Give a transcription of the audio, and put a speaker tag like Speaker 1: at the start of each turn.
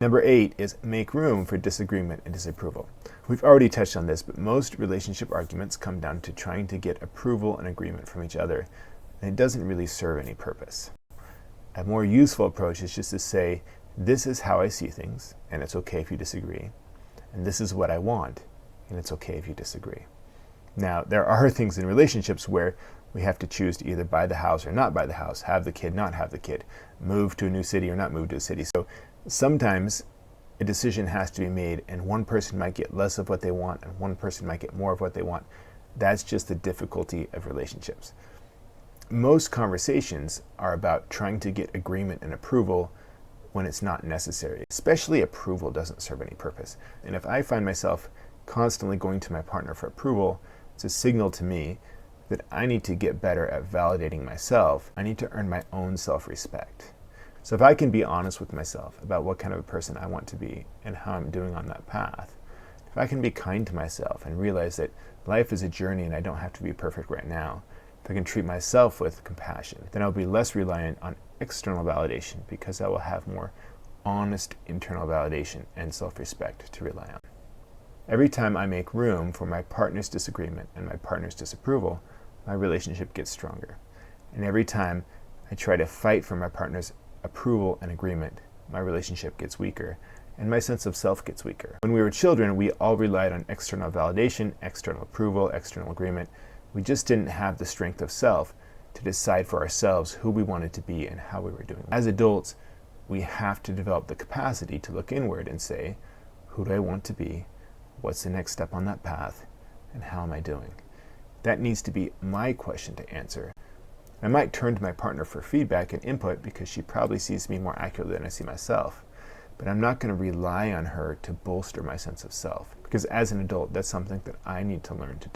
Speaker 1: Number 8 is make room for disagreement and disapproval. We've already touched on this, but most relationship arguments come down to trying to get approval and agreement from each other, and it doesn't really serve any purpose. A more useful approach is just to say, this is how I see things, and it's okay if you disagree. And this is what I want, and it's okay if you disagree. Now, there are things in relationships where we have to choose to either buy the house or not buy the house, have the kid, not have the kid, move to a new city or not move to a city. So sometimes a decision has to be made, and one person might get less of what they want, and one person might get more of what they want. That's just the difficulty of relationships. Most conversations are about trying to get agreement and approval when it's not necessary. Especially approval doesn't serve any purpose. And if I find myself constantly going to my partner for approval, it's a signal to me that I need to get better at validating myself. I need to earn my own self-respect. So if I can be honest with myself about what kind of a person I want to be and how I'm doing on that path, if I can be kind to myself and realize that life is a journey and I don't have to be perfect right now, if I can treat myself with compassion, then I'll be less reliant on external validation because I will have more honest internal validation and self-respect to rely on. Every time I make room for my partner's disagreement and my partner's disapproval, my relationship gets stronger. And every time I try to fight for my partner's approval and agreement, my relationship gets weaker and my sense of self gets weaker. When we were children, we all relied on external validation, external approval, external agreement. We just didn't have the strength of self to decide for ourselves who we wanted to be and how we were doing. As adults, we have to develop the capacity to look inward and say, who do I want to be? What's the next step on that path? And how am I doing? That needs to be my question to answer. I might turn to my partner for feedback and input because she probably sees me more accurately than I see myself. But I'm not going to rely on her to bolster my sense of self, because as an adult, that's something that I need to learn to